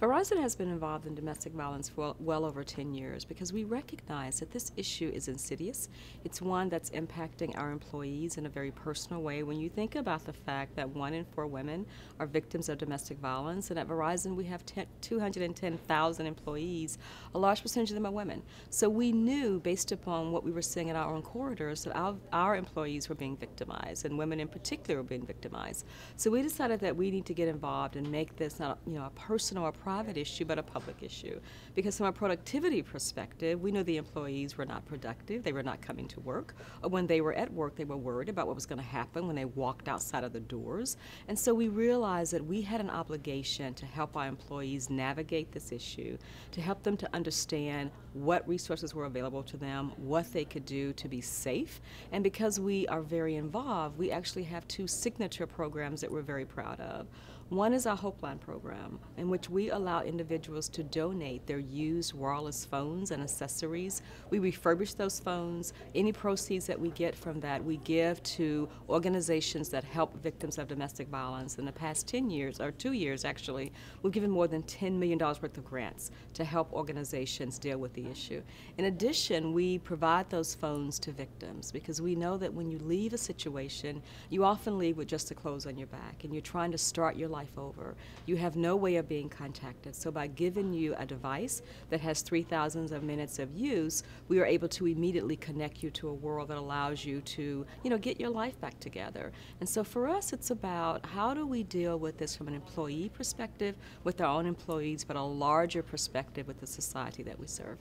Verizon has been involved in domestic violence for well over 10 years because we recognize that this issue is insidious. It's one that's impacting our employees in a very personal way. When you think about the fact that 1 in 4 women are victims of domestic violence, and at Verizon we have 210,000 employees, a large percentage of them are women. So we knew, based upon what we were seeing in our own corridors, that our employees were being victimized, and women in particular were being victimized. So we decided that we need to get involved and make this not a personal or private issue, but a public issue. Because from a productivity perspective, we know the employees were not productive, they were not coming to work, or when they were at work, they were worried about what was going to happen when they walked outside of the doors. And so we realized that we had an obligation to help our employees navigate this issue, to help them to understand what resources were available to them, what they could do to be safe. And because we are very involved, we actually have 2 signature programs that we're very proud of. One is our Hope Line program, in which we allow individuals to donate their used wireless phones and accessories. We refurbish those phones. Any proceeds that we get from that, we give to organizations that help victims of domestic violence. In the past 10 years, or 2 years actually, we've given more than $10 million worth of grants to help organizations deal with the issue. In addition, we provide those phones to victims because we know that when you leave a situation, you often leave with just the clothes on your back, and you're trying to start your life over. You have no way of being contacted. So by giving you a device that has 3,000 minutes of use, we are able to immediately connect you to a world that allows you to, get your life back together. And so for us, it's about how do we deal with this from an employee perspective with our own employees, but a larger perspective with the society that we serve.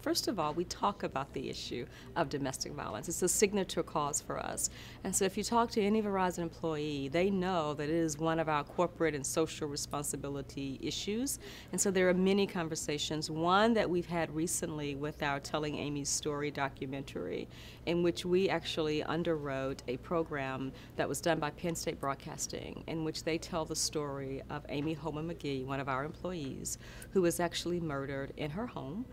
First of all, we talk about the issue of domestic violence. It's a signature cause for us. And so if you talk to any Verizon employee, they know that it is one of our corporate and social responsibility issues. And so there are many conversations. One that we've had recently with our Telling Amy's Story documentary, in which we actually underwrote a program that was done by Penn State Broadcasting, in which they tell the story of Amy Holman McGee, one of our employees, who was actually murdered in her home.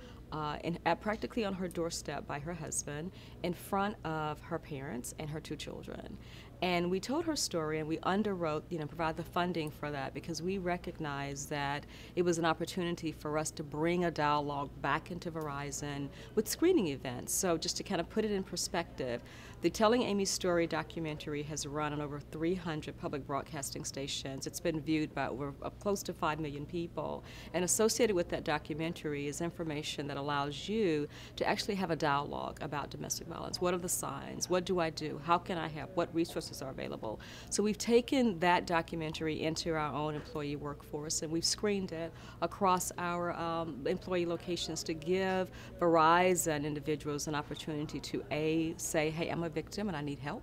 Practically on her doorstep by her husband, in front of her parents and her 2 children. And we told her story, and we underwrote, provide the funding for that, because we recognized that it was an opportunity for us to bring a dialogue back into Verizon with screening events. So just to kind of put it in perspective, the Telling Amy's Story documentary has run on over 300 public broadcasting stations. It's been viewed by over close to 5 million people. And associated with that documentary is information that allows you to actually have a dialogue about domestic violence. What are the signs? What do I do? How can I help? What resources are available? So we've taken that documentary into our own employee workforce, and we've screened it across our employee locations to give Verizon individuals an opportunity to say, hey, I'm a victim and I need help,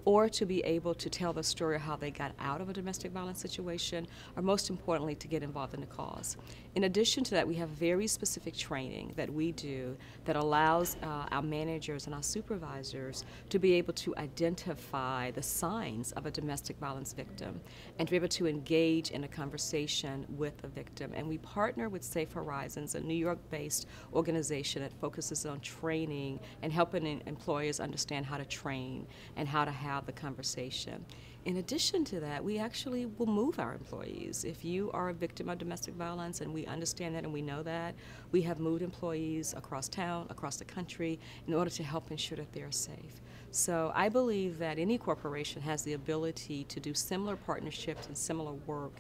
or to be able to tell the story of how they got out of a domestic violence situation, or most importantly, to get involved in the cause. In addition to that, we have very specific training that we do that allows our managers and our supervisors to be able to identify the signs of a domestic violence victim and to be able to engage in a conversation with the victim. And we partner with Safe Horizons, a New York-based organization that focuses on training and helping employers understand how to train and how to have the conversation. In addition to that, we actually will move our employees. If you are a victim of domestic violence, and we understand that and we know that, we have moved employees across town, across the country, in order to help ensure that they're safe. So I believe that any corporation has the ability to do similar partnerships and similar work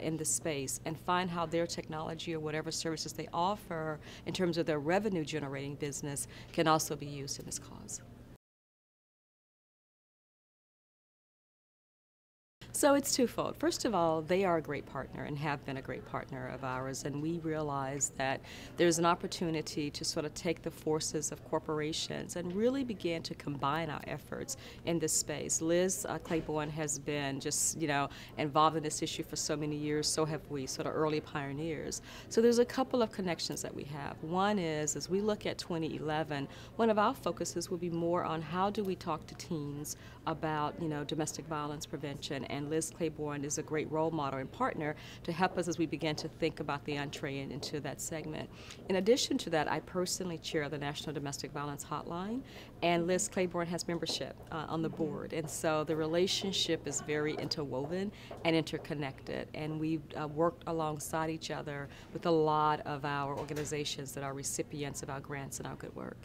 in this space and find how their technology or whatever services they offer in terms of their revenue generating business can also be used in this cause. So it's twofold. First of all, they are a great partner and have been a great partner of ours, and we realize that there's an opportunity to sort of take the forces of corporations and really begin to combine our efforts in this space. Liz Claiborne has been just, involved in this issue for so many years, so have we, sort of early pioneers. So there's a couple of connections that we have. One is, as we look at 2011, one of our focuses will be more on how do we talk to teens about, domestic violence prevention and Liz Claiborne is a great role model and partner to help us as we begin to think about the entree into that segment. In addition to that, I personally chair the National Domestic Violence Hotline, and Liz Claiborne has membership on the board. And so the relationship is very interwoven and interconnected, and we've worked alongside each other with a lot of our organizations that are recipients of our grants and our good work.